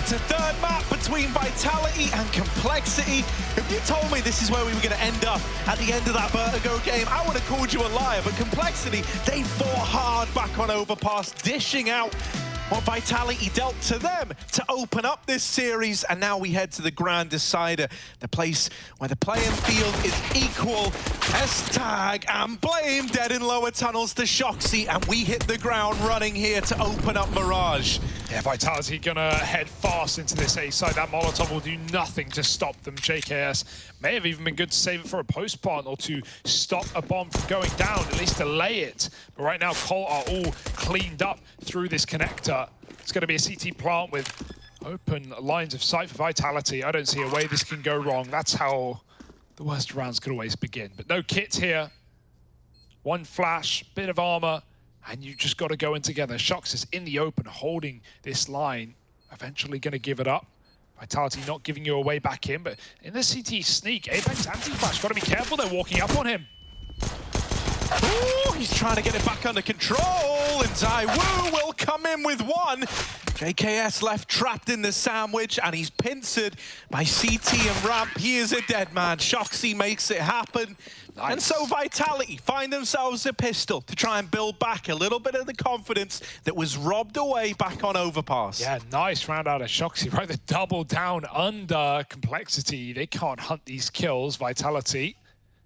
It's a third map between Vitality and Complexity. If you told me this is where we were going to end up at the end of that Vertigo game, I would have called you a liar. But Complexity, they fought hard back on Overpass, dishing out what Vitality dealt to them to open up this series. And now we head to the Grand Decider, the place where the playing field is equal. S-Tag and Blame dead in lower tunnels to Shoxy, and we hit the ground running here to open up Mirage. Yeah, Vitality gonna head fast into this A side. That Molotov will do nothing to stop them. JKS may have even been good to save it for a post plant or to stop a bomb from going down, at least delay it. But right now, Colt are all cleaned up through this connector. It's gonna be a CT plant with open lines of sight for Vitality. I don't see a way this can go wrong. That's how the worst rounds could always begin. But no kits here. One flash, bit of armor, and you just got to go in together. Shox is in the open, holding this line. Eventually going to give it up. Vitality not giving you a way back in, but in the CT sneak, Apex anti-flash. Got to be careful. They're walking up on him. Ooh, he's trying to get it back under control, and Zaiwu will come in with one. JKS left trapped in the sandwich, and he's pincered by CT and Ramp. He is a dead man. Shoxy makes it happen. Nice. And so Vitality find themselves a pistol to try and build back a little bit of the confidence that was robbed away back on Overpass. Yeah, nice round out of Shoxy, right? The double down under Complexity. They can't hunt these kills. Vitality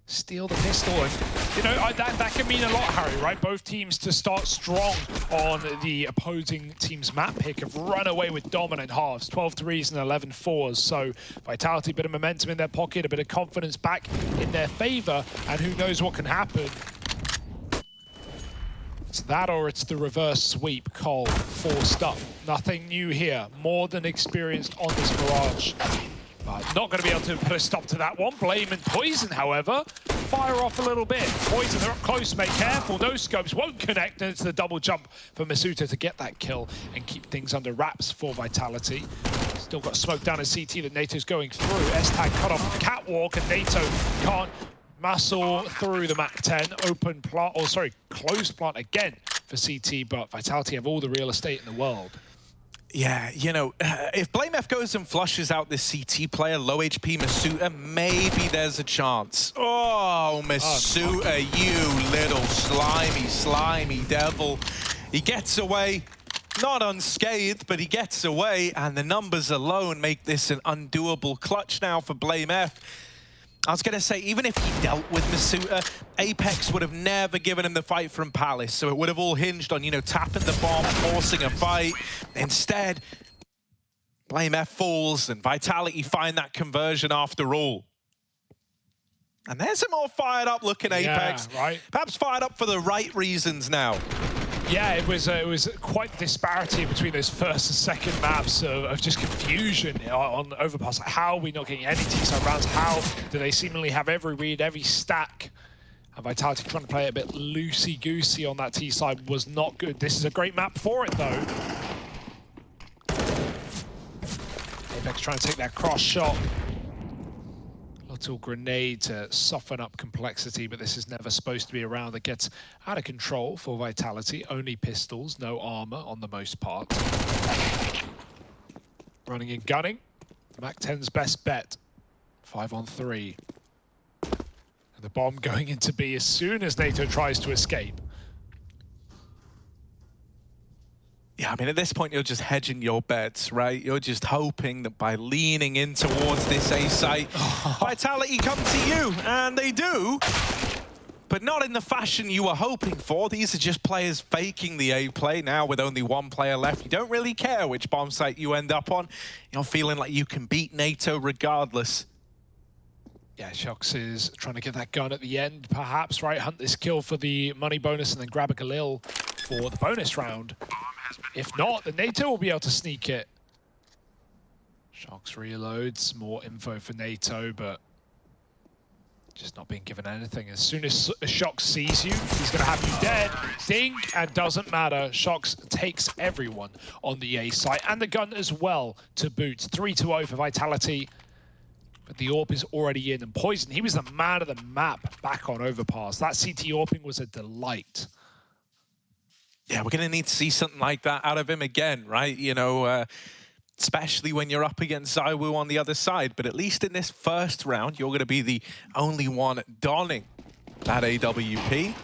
steal the pistol, and you know that can mean a lot, Harry, right? Both teams to start strong on the opposing team's map pick have run away with dominant halves, 12 threes and 11 fours. So Vitality, a bit of momentum in their pocket, a bit of confidence back in their favor, and who knows what can happen. It's that or it's the reverse sweep. Cole forced up. Nothing new here. More than experienced on this Mirage. But not going to be able to put a stop to that one. Blame and Poison, however, fire off a little bit. Poison, they're up close, mate. Careful, those scopes won't connect, and it's the double jump for Masuta to get that kill and keep things under wraps for Vitality. Still got smoke down in CT that NATO's going through. S-Tag cut off the catwalk, and NATO can't muscle through the MAC-10. Open plant, or sorry, closed plant again for CT, but Vitality have all the real estate in the world. Yeah, you know, if Blame F goes and flushes out this CT player, low HP Masuta, maybe there's a chance. Oh, Masuta, you little slimy devil. He gets away, not unscathed, but he gets away, and the numbers alone make this an undoable clutch now for Blame F. I was going to say, even if he dealt with Masuta, Apex would have never given him the fight from Palace, so it would have all hinged on, you know, tapping the bomb, forcing a fight. Instead, Blame F falls, and Vitality find that conversion after all. And there's a more fired up looking Apex. Yeah, right. Perhaps fired up for the right reasons now. Yeah, it was quite the disparity between those first and second maps of just confusion on Overpass. Like, how are we not getting any T-side rounds? How do they seemingly have every read, every stack? And Vitality trying to play a bit loosey-goosey on that T-side was not good. This is a great map for it, though. Apex trying to take that cross shot. Little grenade to soften up Complexity, but this is never supposed to be a round that gets out of control for Vitality. Only pistols, no armor on the most part. Running and gunning. MAC-10's best bet. 5-on-3. And the bomb going into B as soon as NATO tries to escape. Yeah, I mean, at this point, you're just hedging your bets, right? You're just hoping that by leaning in towards this A site, Vitality come to you, and they do, but not in the fashion you were hoping for. These are just players faking the A play now with only one player left. You don't really care which bomb site you end up on. You're feeling like you can beat NATO regardless. Yeah, Shox is trying to get that gun at the end, perhaps, right? Hunt this kill for the money bonus and then grab a Galil for the bonus round. If not, then NATO will be able to sneak it. Shox reloads, more info for NATO, but just not being given anything. As soon as Shox sees you, he's going to have you dead. Ding, and doesn't matter. Shox takes everyone on the A site, and the gun as well to boot. 3-0 for Vitality. But the AWP is already in, and Poison, he was the man of the map back on Overpass. That CT AWPing was a delight. Yeah, we're going to need to see something like that out of him again, right? You know, especially when you're up against ZywOo on the other side. But at least in this first round, you're going to be the only one donning that AWP.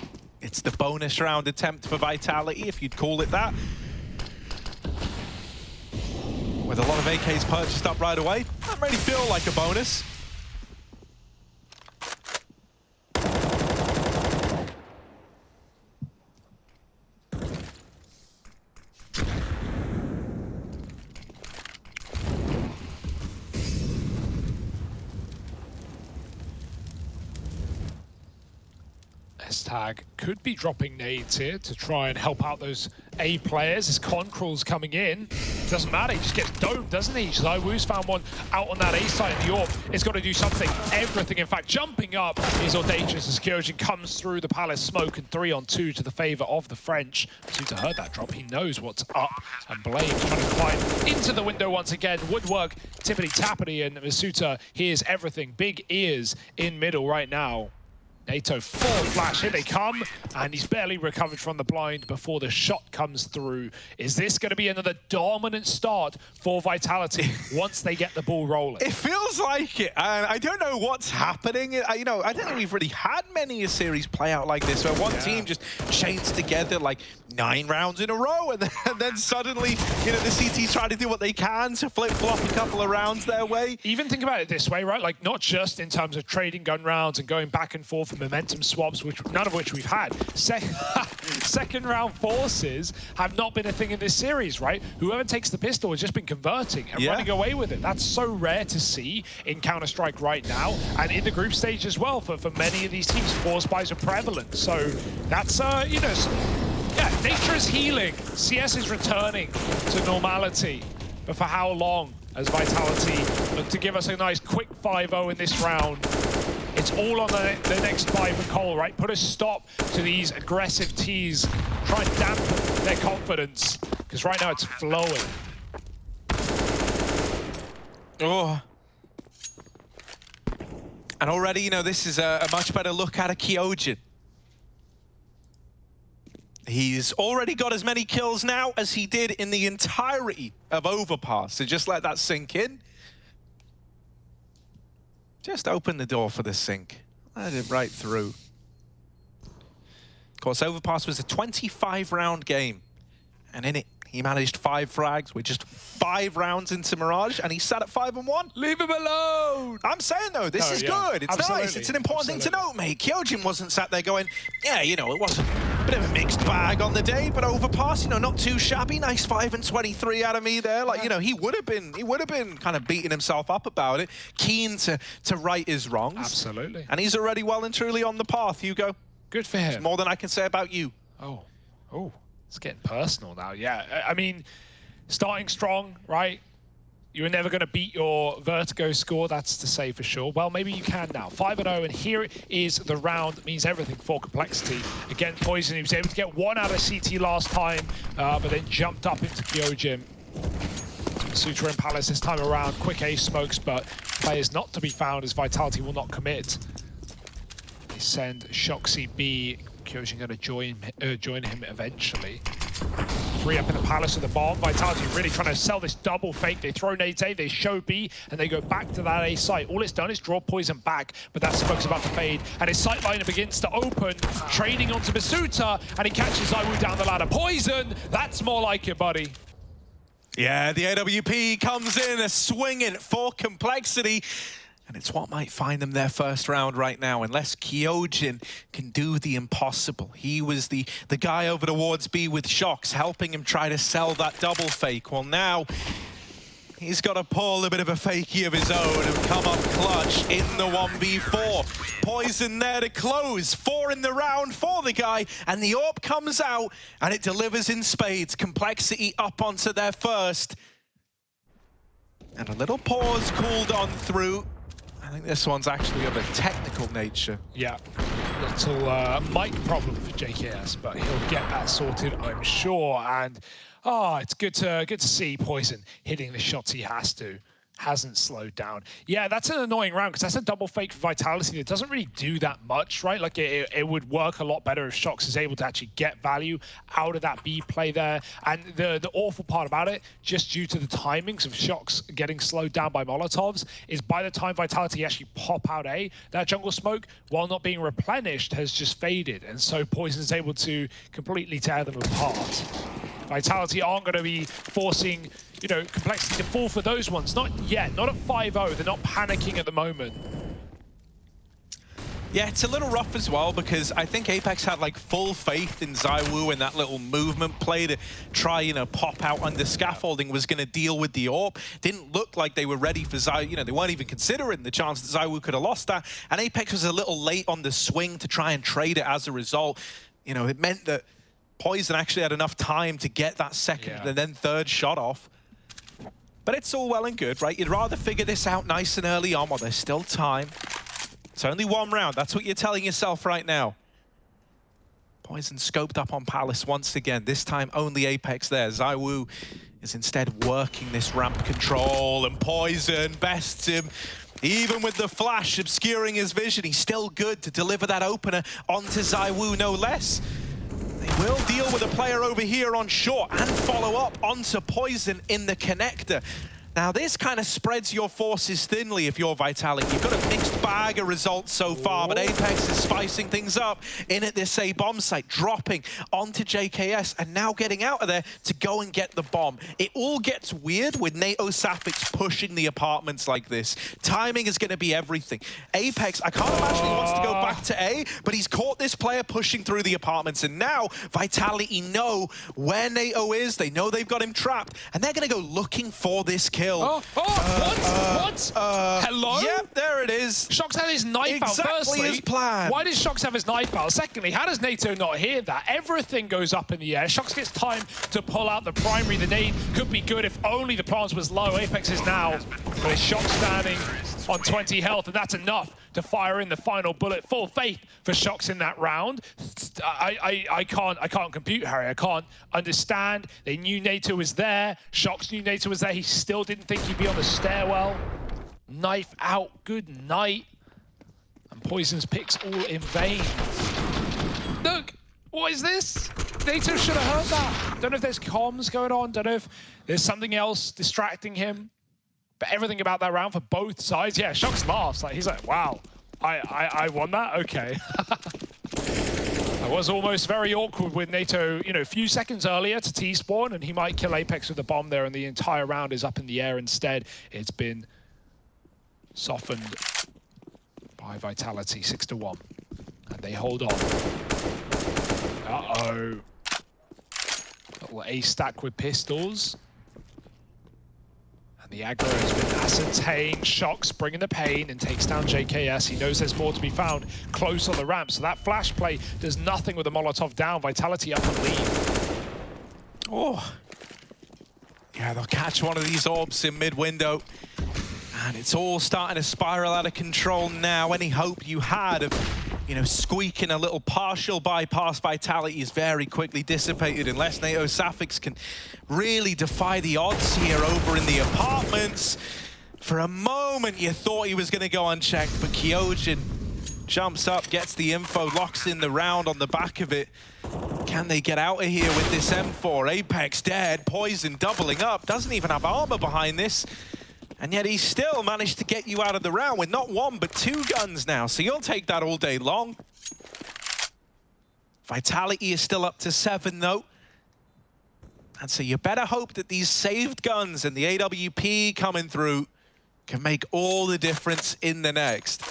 It's the bonus round attempt for Vitality, if you'd call it that. With a lot of AKs purchased up right away, doesn't really feel like a bonus. Tag could be dropping nades here to try and help out those A players as Concrel's coming in. Doesn't matter, he just gets domed, doesn't he? ZywOo's found one out on that A side of the AWP. It's got to do something, everything. In fact, jumping up is audacious as Kyojin comes through the Palace smoke, and 3-on-2 to the favor of the French. Masuta heard that drop, he knows what's up, and Blame trying to climb into the window once again. Woodwork, tippity-tappity, and Masuta hears everything. Big ears in middle right now. NATO full flash, here they come, and he's barely recovered from the blind before the shot comes through. Is this going to be another dominant start for Vitality once they get the ball rolling? It feels like it, and I don't know what's happening. I don't think we've really had many a series play out like this, where one team just chains together like 9 rounds in a row, and then suddenly, you know, the CTs try to do what they can to flip-flop a couple of rounds their way. Even think about it this way, right? Like, not just in terms of trading gun rounds and going back and forth, momentum swaps, none of which we've had. Second round forces have not been a thing in this series, right? Whoever takes the pistol has just been converting and running away with it. That's so rare to see in Counter-Strike right now, and in the group stage as well for many of these teams. Force buys are prevalent, so that's you know, yeah, nature is healing. CS is returning to normality, but for how long? As Vitality look to give us a nice quick 5-0 in this round. It's all on the next buy for Cole, right? Put a stop to these aggressive tees. Try and dampen their confidence, because right now it's flowing. Oh. And already, you know, this is a much better look at a Kyojin. He's already got as many kills now as he did in the entirety of Overpass. So just let that sink in. Just open the door for the sink. Let it right through. Of course, Overpass was a 25-round game. And in it, he managed 5 frags with just 5 rounds into Mirage, and he sat at 5-1. Leave him alone! I'm saying, though, this is good. It's nice. It's an important thing to note, mate. Kyojin wasn't sat there going, yeah, you know, it was a bit of a mixed bag on the day, but Overpass, you know, not too shabby. Nice 5-23 out of me there. Like, you know, he would have been kind of beating himself up about it, keen to right his wrongs. Absolutely. And he's already well and truly on the path, Hugo. Good for him. There's more than I can say about you. Oh. It's getting personal now, yeah. I mean, starting strong, right? You were never going to beat your Vertigo score, that's to say for sure. Well, maybe you can now. 5-0, and here is the round that means everything for Complexity. Again, Poison, he was able to get 1 out of CT last time, but then jumped up into Kyojin. Sutra and Palace this time around. Quick A smokes, but players not to be found as Vitality will not commit. They send Shoxy B. Kyojin going to join him eventually. 3 up in the Palace with the bomb. Vitality really trying to sell this double fake. They throw nades A, they show B, and they go back to that A site. All it's done is draw Poison back, but that smoke's about to fade, and his sight line begins to open, trading onto Masuta, and he catches ZywOo down the ladder. Poison, that's more like it, buddy. Yeah, the AWP comes in, a swinging for Complexity. And it's what might find them their first round right now, unless Kyojin can do the impossible. He was the guy over towards B with Shox, helping him try to sell that double fake. Well, now he's got to pull a bit of a fakie of his own and come up clutch in the 1v4. Poison there to close. 4 in the round for the guy, and the AWP comes out, and it delivers in spades. Complexity up onto their first. And a little pause cooled on through. I think this one's actually of a technical nature. Yeah, little mic problem for JKS, but he'll get that sorted, I'm sure. And it's good to see Poison hitting the shots he has to. hasn't slowed down. Yeah, that's an annoying round because that's a double fake for Vitality that doesn't really do that much, right? Like it would work a lot better if Shox is able to actually get value out of that B play there. And the awful part about it, just due to the timings of Shox getting slowed down by Molotovs, is by the time Vitality actually pop out A, that jungle smoke, while not being replenished, has just faded. And so Poison's able to completely tear them apart. Vitality aren't going to be forcing, you know, Complexity to fall for those ones. Not yet. Not at 5-0. They're not panicking at the moment. Yeah, it's a little rough as well because I think Apex had like full faith in ZywOo and that little movement play to try, you know, pop out under scaffolding was going to deal with the AWP. Didn't look like they were ready for ZywOo. You know, they weren't even considering the chance that ZywOo could have lost that. And Apex was a little late on the swing to try and trade it as a result. You know, it meant that Poison actually had enough time to get that second and then third shot off. But it's all well and good, right? You'd rather figure this out nice and early on while there's still time. It's only one round. That's what you're telling yourself right now. Poison scoped up on Palace once again. This time only Apex there. ZywOo is instead working this ramp control, and Poison bests him. Even with the flash obscuring his vision, he's still good to deliver that opener onto ZywOo, no less. They will deal with a player over here on short and follow up onto Poison in the connector. Now, this kind of spreads your forces thinly if you're Vitality. You've got a mixed bag of results so far, but Apex is spicing things up in at this A bomb site, dropping onto JKS, and now getting out of there to go and get the bomb. It all gets weird with NATO Safix pushing the apartments like this. Timing is going to be everything. Apex, I can't imagine he wants to go back to A, but he's caught this player pushing through the apartments, and now Vitality know where NATO is. They know they've got him trapped, and they're going to go looking for this kill. What? Hello? Yep, there it is. Shox had his knife out. Firstly, as planned. Why does Shox have his knife out? Secondly, how does NATO not hear that? Everything goes up in the air. Shox gets time to pull out the primary. The nade could be good if only the plants was low. Apex is now with Shox standing on 20 health, and that's enough to fire in the final bullet. Full faith for Shox in that round. I can't compute, Harry. I can't understand. They knew NATO was there. Shox knew NATO was there. He still didn't think he'd be on the stairwell. Knife out. Good night. And Poison's picks all in vain. Look, what is this? NATO should have heard that. Don't know if there's comms going on. Don't know if there's something else distracting him. But everything about that round for both sides, yeah, Shox laughs. Like, he's like, wow, I won that? Okay. That was almost very awkward with NATO, you know, a few seconds earlier to T-spawn, and he might kill Apex with the bomb there, and the entire round is up in the air instead. It's been softened by Vitality, 6-1. And they hold on. Uh-oh. Little ace stack with pistols. And the aggro has been ascertained. Shox bringing the pain and takes down JKS. He knows there's more to be found close on the ramp. So that flash play does nothing with the Molotov down. Vitality up and lead. Oh. Yeah, they'll catch one of these orbs in mid-window. And it's all starting to spiral out of control now. Any hope you had of, you know, squeaking a little partial bypass Vitality is very quickly dissipated unless NATO Safix can really defy the odds here over in the apartments. For a moment, you thought he was going to go unchecked, but Kyojin jumps up, gets the info, locks in the round on the back of it. Can they get out of here with this M4? Apex dead, Poison doubling up, doesn't even have armor behind this. And yet he still managed to get you out of the round with not one, but two guns now. So you'll take that all day long. Vitality is still up to 7, though. And so you better hope that these saved guns and the AWP coming through can make all the difference in the next.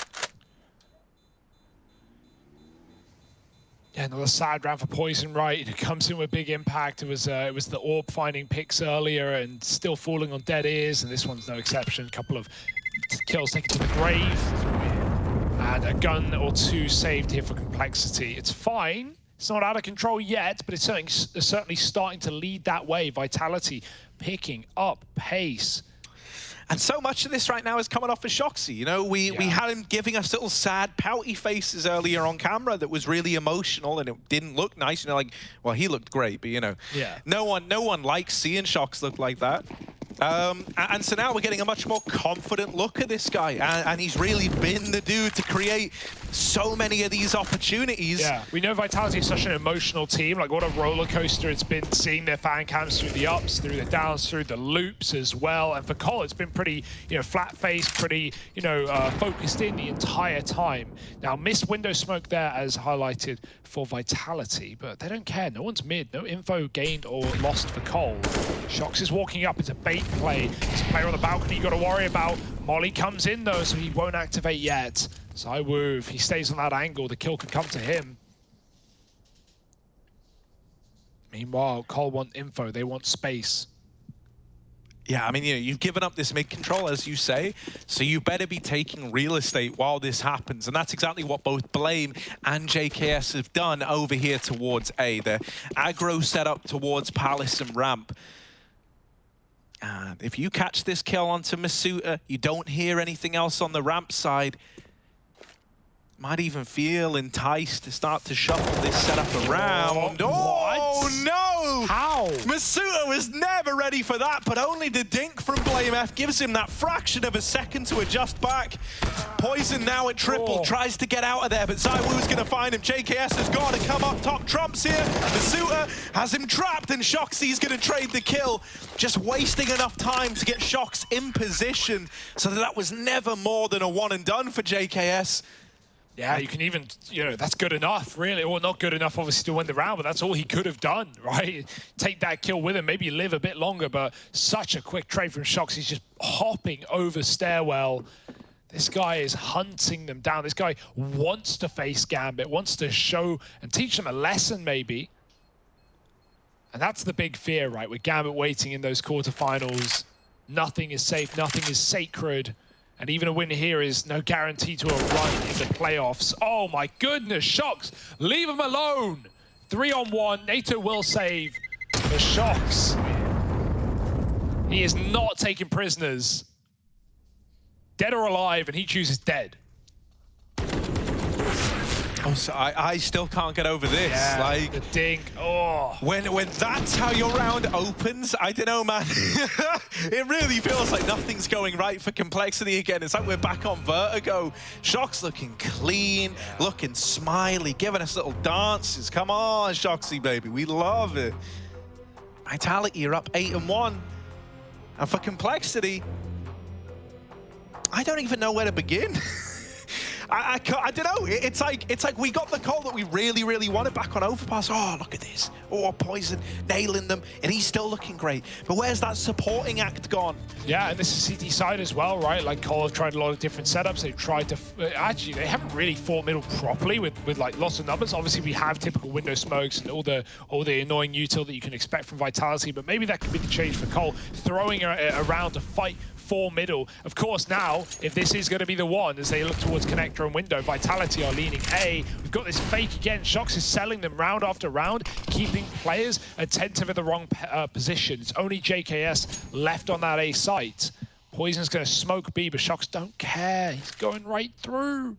Yeah, another sad round for Poison, right? It comes in with big impact. It was the orb finding picks earlier and still falling on dead ears, and this one's no exception. A couple of kills taken to the grave. And a gun or two saved here for Complexity. It's fine. It's not out of control yet, but it's certainly starting to lead that way. Vitality picking up pace. And so much of this right now is coming off of Shoxy. You know, we had him giving us little sad, pouty faces earlier on camera that was really emotional, and it didn't look nice. You know, like, well, he looked great, but you know, no one likes seeing Shox look like that. And so now we're getting a much more confident look at this guy, and he's really been the dude to create so many of these opportunities. Yeah, we know Vitality is such an emotional team. Like, what a roller coaster it's been seeing their fan cams through the ups, through the downs, through the loops as well. And for Cole, it's been pretty, flat-faced, pretty, focused in the entire time. Now, missed window smoke there as highlighted for Vitality, but they don't care. No one's mid. No info gained or lost for Cole. Shox is walking up. It's a bait play. There's a player on the balcony you got to worry about. Molly comes in though, so he won't activate yet. ZywOo, if he stays on that angle, the kill could come to him. Meanwhile, Cole want info. They want space. Yeah, I mean, you've given up this mid control, as you say, so you better be taking real estate while this happens. And that's exactly what both Blame and JKS have done over here towards A. The aggro set up towards Palace and Ramp. And if you catch this kill onto Masuta, you don't hear anything else on the ramp side. Might even feel enticed to start to shuffle this setup around. Oh, no! How? Masuta was never ready for that, but only the dink from BlameF gives him that fraction of a second to adjust back. Poison now at triple, tries to get out of there, but ZywOo's going to find him. JKS has got to come up top trumps here. Masuta has him trapped, and Shoxy's going to trade the kill. Just wasting enough time to get Shox in position, so that was never more than a one and done for JKS. Yeah, you can even, that's good enough, really. Well, not good enough, obviously, to win the round, but that's all he could have done, right? Take that kill with him, maybe live a bit longer, but such a quick trade from Shox. He's just hopping over stairwell. This guy is hunting them down. This guy wants to face Gambit, wants to show and teach them a lesson, maybe. And that's the big fear, right? With Gambit waiting in those quarterfinals. Nothing is safe, nothing is sacred. And even a win here is no guarantee to a run in the playoffs. Oh my goodness, Shox, leave him alone. 3-on-1, NATO will save the Shox. He is not taking prisoners. Dead or alive, and he chooses dead. Oh, so I still can't get over this. Yeah, like the dink. Oh. When that's how your round opens, I don't know, man. It really feels like nothing's going right for Complexity again. It's like we're back on Vertigo. Shox looking clean, looking smiley, giving us little dances. Come on, Shoxy, baby. We love it. Vitality, you're up 8-1. And for Complexity, I don't even know where to begin. I don't know. It's like we got the call that we really, really wanted back on Overpass. Oh, look at this. Oh, Poison nailing them, and he's still looking great. But where's that supporting act gone? Yeah, and this is CT side as well, right? Like Cole have tried a lot of different setups. They've tried to actually they haven't really fought middle properly with like lots of numbers. Obviously, we have typical window smokes and all the annoying util that you can expect from Vitality. But maybe that could be the change for Cole, throwing it around to fight for middle. Of course, now, if this is going to be the one, as they look towards connector and window, Vitality are leaning A. We've got this fake again. Shox is selling them round after round, keeping players attentive at the wrong position. It's only JKS left on that A site. Poison's going to smoke B, but Shox don't care. He's going right through.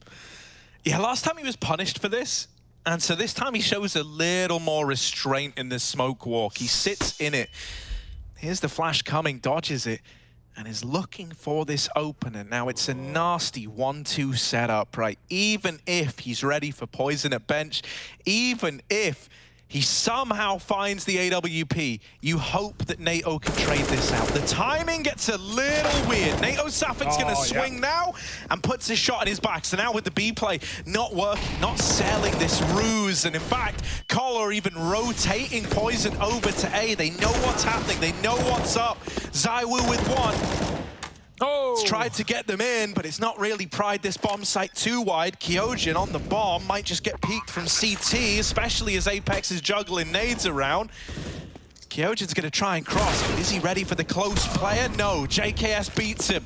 Yeah, last time he was punished for this, and so this time he shows a little more restraint in the smoke walk. He sits in it. Here's the flash coming, dodges it, and is looking for this opener. Now it's a nasty 1-2 setup, right? Even if he's ready for Poison at bench, even if he somehow finds the AWP, you hope that NATO can trade this out. The timing gets a little weird. NATO Safik's gonna swing now and puts his shot in his back. So now with the B play not working, not selling this ruse, and in fact, Cole are even rotating Poison over to A. They know what's happening, they know what's up. ZywOo with one. It's tried to get them in, but it's not really pried this bomb site too wide. Kyojin on the bomb might just get peeked from CT, especially as Apex is juggling nades around. Kyojin's going to try and cross, but is he ready for the close player? No, JKS beats him.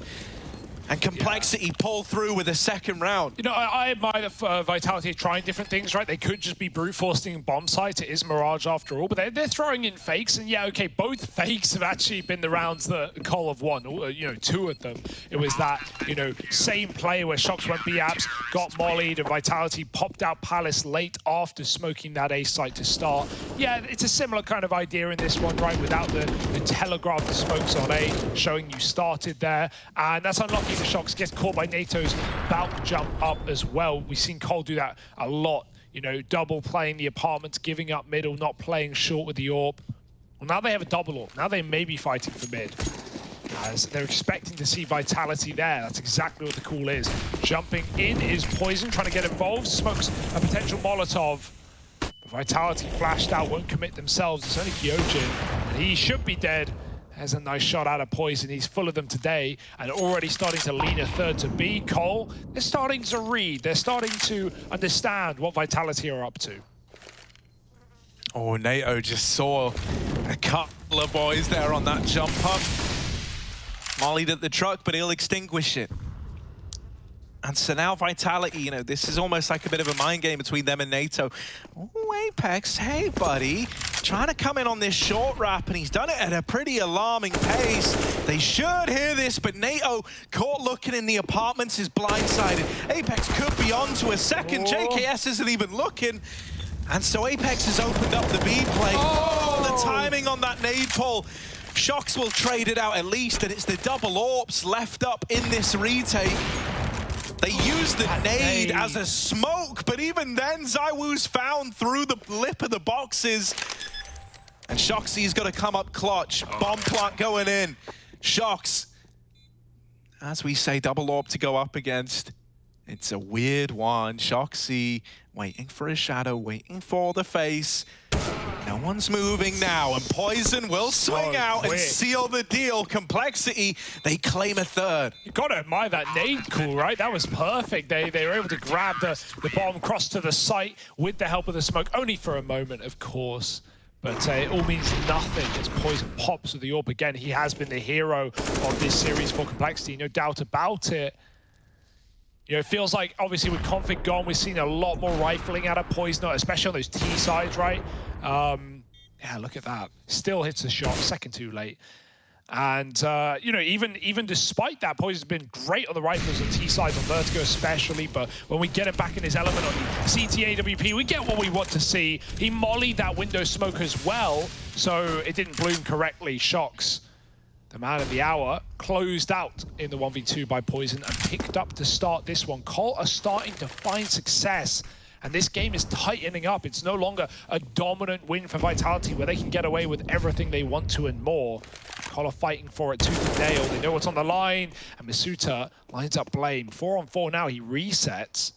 And Complexity pull through with a second round. You know, I admire the Vitality trying different things, right? They could just be brute forcing bomb sites. It is Mirage after all, but they're throwing in fakes. And yeah, okay, both fakes have actually been the rounds that Cole have won. You know, 2 of them. It was that, you know, same play where Shox went B-apps, got mollied, and Vitality popped out Palace late after smoking that A site to start. Yeah, it's a similar kind of idea in this one, right? Without the telegraph the smokes on A, showing you started there. And that's unlucky. The Shox gets caught by NATO's Valk jump up as well. We've seen Cole do that a lot. You know, double playing the apartments, giving up middle, not playing short with the AWP. Well, now they have a double AWP. Now they may be fighting for mid. As they're expecting to see Vitality there. That's exactly what the call is. Jumping in is Poison, trying to get involved. Smokes a potential Molotov. Vitality flashed out, won't commit themselves. It's only Kyojin, and he should be dead. There's a nice shot out of Poison. He's full of them today, and already starting to lean a third to B. Cole, they're starting to read. They're starting to understand what Vitality are up to. Oh, NATO just saw a couple of boys there on that jump up. Mollied at the truck, but he'll extinguish it. And so now Vitality, you know, this is almost like a bit of a mind game between them and NATO. Oh, Apex, hey, buddy. Trying to come in on this short wrap, and he's done it at a pretty alarming pace. They should hear this, but NATO, caught looking in the apartments, is blindsided. Apex could be on to a second. JKS isn't even looking. And so Apex has opened up the B play. Oh, the timing on that nade pull. Shox will trade it out at least, and it's the double AWPs left up in this retake. They used the nade as a smoke, but even then, ZywOo's found through the lip of the boxes. And Shoxy's got to come up clutch. Bomb plant going in. Shox, as we say, double AWP to go up against. It's a weird one. Shoxy waiting for a shadow, waiting for the face. No one's moving now, and Poison will swing out and seal the deal. Complexity, they claim a third. You gotta admire that nade call, right? That was perfect. They were able to grab the bomb, cross to the site with the help of the smoke, only for a moment, of course. But it all means nothing as Poison pops with the AWP again. He has been the hero of this series for Complexity, no doubt about it. You know, it feels like, obviously, with Config gone, we've seen a lot more rifling out of Poison, especially on those T sides, right? Yeah, look at that. Still hits the shot, second too late. And, you know, even despite that, Poison's been great on the rifles and T sides on Vertigo especially, but when we get him back in his element on CT AWP, we get what we want to see. He mollied that window smoke as well, so it didn't bloom correctly. Shox, the man of the hour, closed out in the 1v2 by Poison and picked up to start this one. Cole are starting to find success, and this game is tightening up. It's no longer a dominant win for Vitality where they can get away with everything they want to and more. Cole are fighting for it tooth and nail. They know what's on the line, and Masuta lines up Blame. 4-on-4 now. He resets,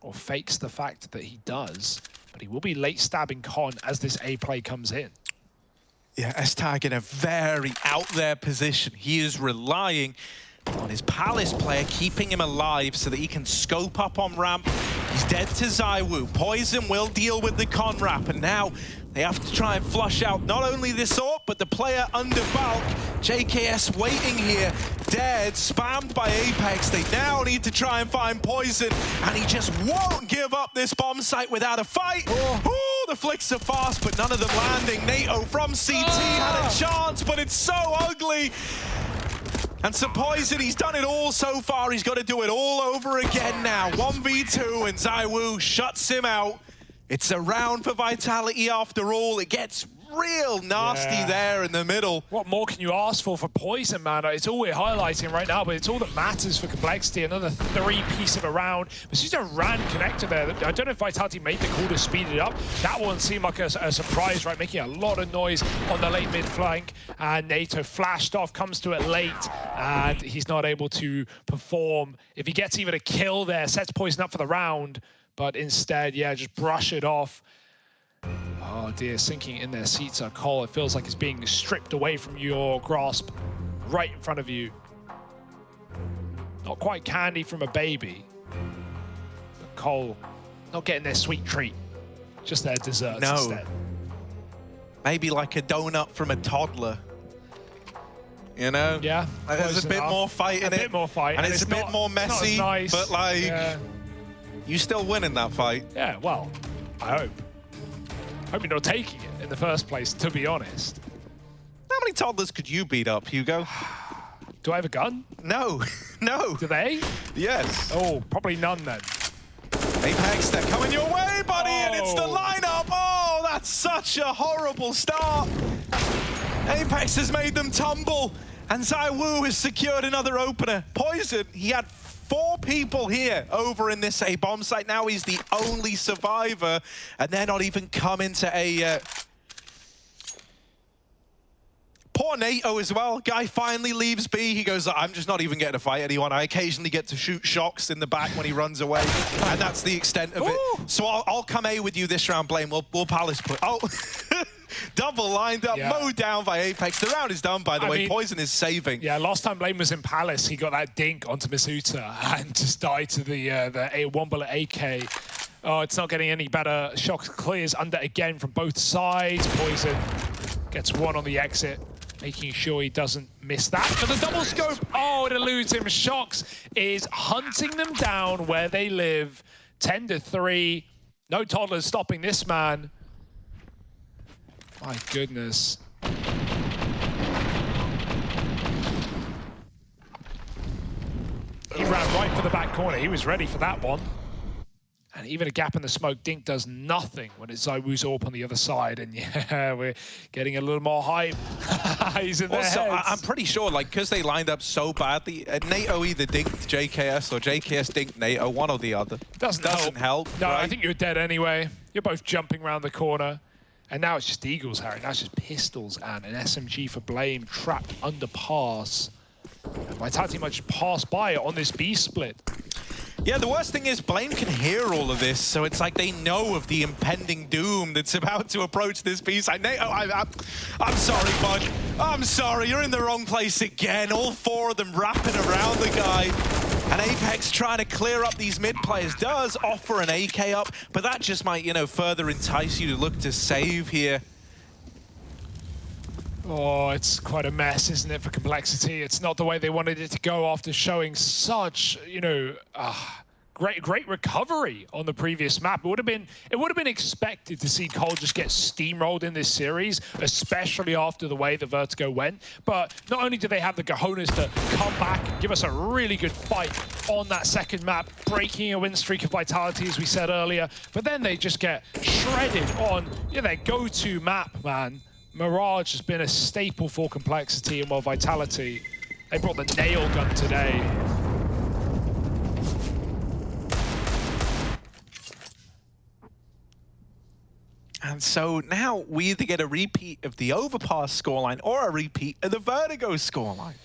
or fakes the fact that he does, but he will be late stabbing Con as this A play comes in. Yeah, S-Tag in a very out there position. He is relying on his Palace player, keeping him alive so that he can scope up on ramp. He's dead to ZywOo. Poison will deal with the con wrap, and now they have to try and flush out not only this AWP, but the player under Valk. JKS waiting here, dead, spammed by Apex. They now need to try and find Poison, and he just won't give up this bomb site without a fight. Ooh, the flicks are fast, but none of them landing. NATO from CT had a chance, but it's so ugly. And so Poison, he's done it all so far. He's got to do it all over again now. 1v2, and ZywOo shuts him out. It's a round for Vitality after all. It gets real nasty there in the middle. What more can you ask for Poison, man? It's all we're highlighting right now, but it's all that matters for Complexity. Another 3-piece of a round. But she's a ran connector there. I don't know if Vitality made the call to speed it up. That one seemed like a surprise, right? Making a lot of noise on the late mid flank. And NATO flashed off, comes to it late, and he's not able to perform. If he gets even a kill there, sets Poison up for the round, but instead, yeah, just brush it off. Oh dear, sinking in their seats are Cole. It feels like it's being stripped away from your grasp right in front of you. Not quite candy from a baby, but Cole not getting their sweet treat, just their desserts instead. Maybe like a donut from a toddler. you know? Yeah. There's a bit more fight in it. A bit more fight. And it's a bit more messy, nice. but like, you still win in that fight. Yeah, well, I hope. Hope you're not taking it in the first place, to be honest. How many toddlers could you beat up, Hugo? Do I have a gun? No, no. Do they? Yes. Oh, probably none then. Apex, they're coming your way, buddy, and it's the lineup. Oh, that's such a horrible start. Apex has made them tumble, and ZywOo has secured another opener. Poison, he had 4 people here over in this A bomb site. Now he's the only survivor, and they're not even coming to a... Poor NATO as well. Guy finally leaves B. He goes, I'm just not even getting to fight anyone. I occasionally get to shoot shocks in the back when he runs away, and that's the extent of it. So I'll come A with you this round, Blame. We'll Palace put... Oh, double lined up, mowed down by Apex. The round is done, by the way. Poison is saving. Yeah, last time Blame was in Palace, he got that dink onto Masuta and just died to the A1 bullet AK. Oh, it's not getting any better. Shocks clears under again from both sides. Poison gets one on the exit, making sure he doesn't miss that. For the double scope, oh, it eludes him. Shocks is hunting them down where they live. 10-3. No toddlers stopping this man. My goodness. He ran right for the back corner. He was ready for that one. And even a gap in the smoke, Dink does nothing when it's ZywOo's AWP on the other side. And yeah, we're getting a little more hype. He's in their heads. I'm pretty sure, like, because they lined up so badly, NATO either dinked JKS or JKS dinked NATO, one or the other. Doesn't help. No, right? I think you're dead anyway. You're both jumping around the corner. And now it's just Eagles, Harry. Now it's just pistols and an SMG for Blame trapped under pass. And Vitality might just pass by it on this B split. Yeah, the worst thing is Blame can hear all of this, so it's like they know of the impending doom that's about to approach this B side. I'm sorry, bud. I'm sorry, you're in the wrong place again. All 4 of them wrapping around the guy. And Apex trying to clear up these mid players does offer an AK up, but that just might, you know, further entice you to look to save here. Oh, it's quite a mess, isn't it, for Complexity? It's not the way they wanted it to go after showing such, you know, great recovery on the previous map. It would have been expected to see Cole just get steamrolled in this series, especially after the way the Vertigo went. But not only do they have the cojones to come back and give us a really good fight on that second map, breaking a win streak of Vitality, as we said earlier, but then they just get shredded on their go-to map, man. Mirage has been a staple for Complexity, and while Vitality, they brought the nail gun today. And so now we either get a repeat of the Overpass scoreline or a repeat of the Vertigo scoreline.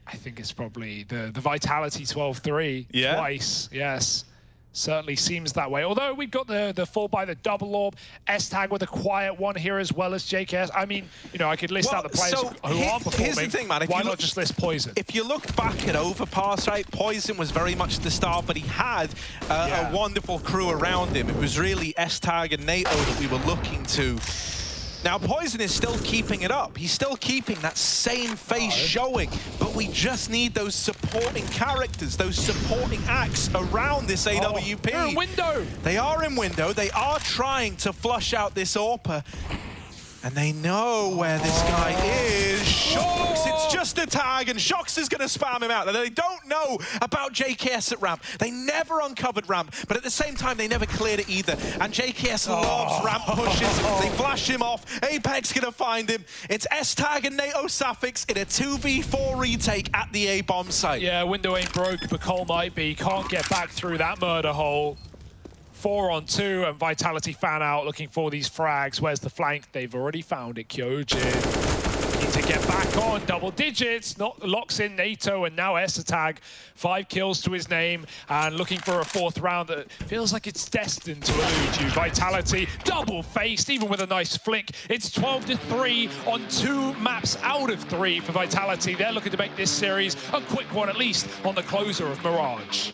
I think it's probably the Vitality 12-3 twice, yes. Certainly seems that way. Although we've got the fall by the double orb, S-Tag with a quiet one here as well as JKS. I mean, you know, I could list out the players who aren't performing. Here's the thing, man. Why not just list Poison? If you look back at Overpass, right, Poison was very much the star, but he had a wonderful crew around him. It was really S-Tag and NATO that we were looking to. Now, Poison is still keeping it up. He's still keeping that same face showing, but we just need those supporting characters, those supporting acts around this AWP. They're in window. They are in window. They are trying to flush out this AWP. And they know where this guy is. Shocks, it's just a tag, and Shocks is going to spam him out. They don't know about JKS at ramp. They never uncovered ramp, but at the same time, they never cleared it either. And JKS loves ramp pushes. They flash him off. Apex going to find him. It's S-Tag and NATO Suffix in a 2v4 retake at the A-bomb site. Yeah, window ain't broke, but Cole might be. Can't get back through that murder hole. 4-on-2, and Vitality fan out looking for these frags. Where's the flank? They've already found it. Kyojin need to get back on double digits. Locks in NATO, and now S-Tag. 5 kills to his name, and looking for a 4th round that feels like it's destined to elude you. Vitality double-faced, even with a nice flick. It's 12-3 on 2 maps out of 3 for Vitality. They're looking to make this series a quick one, at least on the closer of Mirage.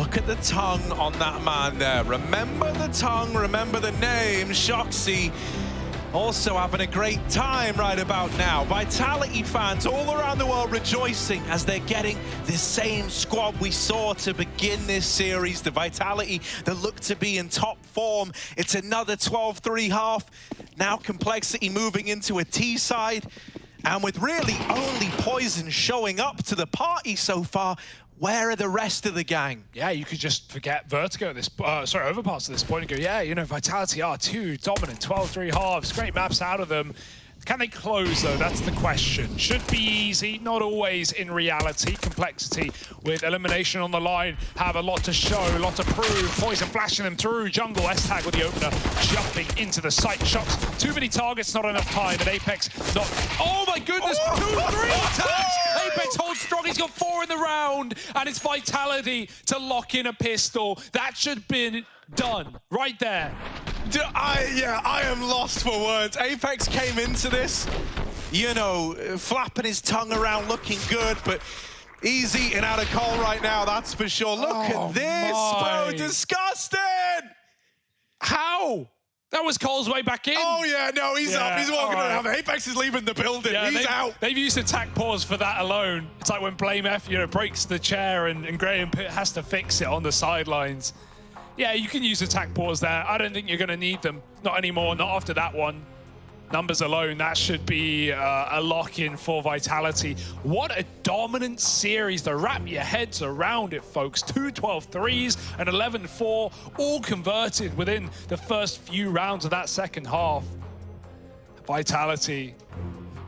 look at the tongue on that man there. Remember the tongue, remember the name, Shoxy. Also having a great time right about now. Vitality fans all around the world rejoicing as they're getting the same squad we saw to begin this series. The Vitality that look to be in top form. It's another 12-3 half. Now Complexity moving into a T side. And with really only Poison showing up to the party so far, where are the rest of the gang? Yeah, you could just forget Vertigo at this, Overpass at this point and go, yeah, you know, Vitality are too dominant, 12-3 halves, great maps out of them. Can they close, though? That's the question. Should be easy, not always in reality. Complexity with elimination on the line, have a lot to show, a lot to prove. Poison flashing them through. Jungle, S-Tag with the opener, jumping into the sight shots. Too many targets, not enough time, and Apex not... Oh my goodness, 2-3 attacks! Apex holds strong, he's got 4 in the round, and it's Vitality to lock in a pistol. That should have been done, right there. I am lost for words. Apex came into this, you know, flapping his tongue around, looking good, but he's eating out of coal right now, that's for sure. Look at this, bro, disgusting! How? That was Cole's way back in. Oh yeah, no, he's up, he's walking around. Apex is leaving the building, he's out. They've used attack pause for that alone. It's like when BlameF, you know, breaks the chair and Graham Pitt has to fix it on the sidelines. Yeah, you can use attack pause there. I don't think you're going to need them. Not anymore, not after that one. Numbers alone, that should be a lock-in for Vitality. What a dominant series to wrap your heads around it, folks. 2 12-3s and 11-4, all converted within the first few rounds of that second half. Vitality,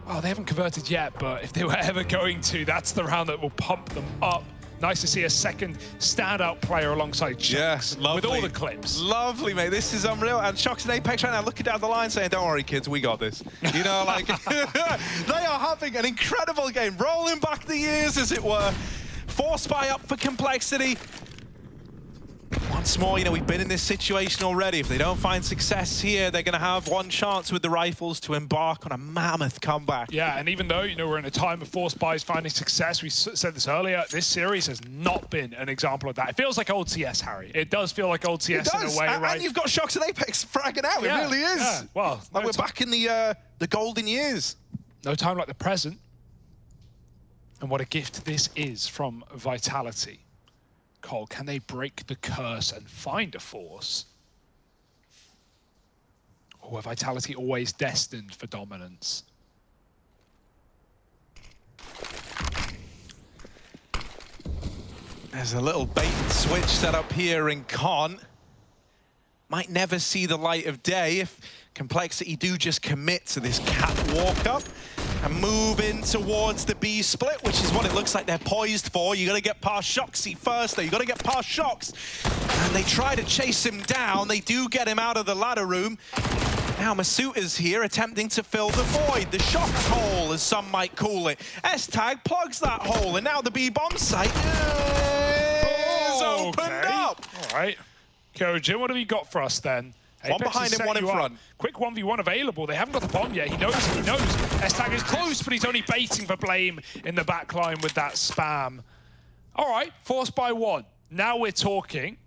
well, they haven't converted yet, but if they were ever going to, that's the round that will pump them up. Nice to see a second standout player alongside Shox with all the clips. Lovely, mate. This is unreal. And Shox and Apex right now looking down the line saying, don't worry, kids, we got this. You know, like, they are having an incredible game, rolling back the years, as it were. 4 spy up for Complexity. Once more, you know, we've been in this situation already. If they don't find success here, they're going to have one chance with the rifles to embark on a mammoth comeback. Yeah, and even though, you know, we're in a time of 4 spies finding success, we said this earlier, this series has not been an example of that. It feels like old CS, Harry. It does feel like old CS in a way, right? And you've got Shox and Apex fragging out. Yeah, it really is. Yeah. Well, like we're back in the golden years. No time like the present. And what a gift this is from Vitality. Cole, can they break the curse and find a force? Or are Vitality always destined for dominance? There's a little bait and switch set up here in Con. Might never see the light of day if Complexity do just commit to this catwalk up and move in towards the B split, which is what it looks like they're poised for. You gotta get past Shoxy first, though. You gotta get past Shox. And they try to chase him down. They do get him out of the ladder room. Now Masuuta's here attempting to fill the void, the Shox hole, as some might call it. S-Tag plugs that hole, and now the B-bomb site is opened up. All right. Kojin, what have you got for us then? Apex one behind him, one in front. Quick 1v1 available. They haven't got the bomb yet. He knows. S-Tag is close, but he's only baiting for Blame in the back line with that spam. All right, forced by 1. Now we're talking.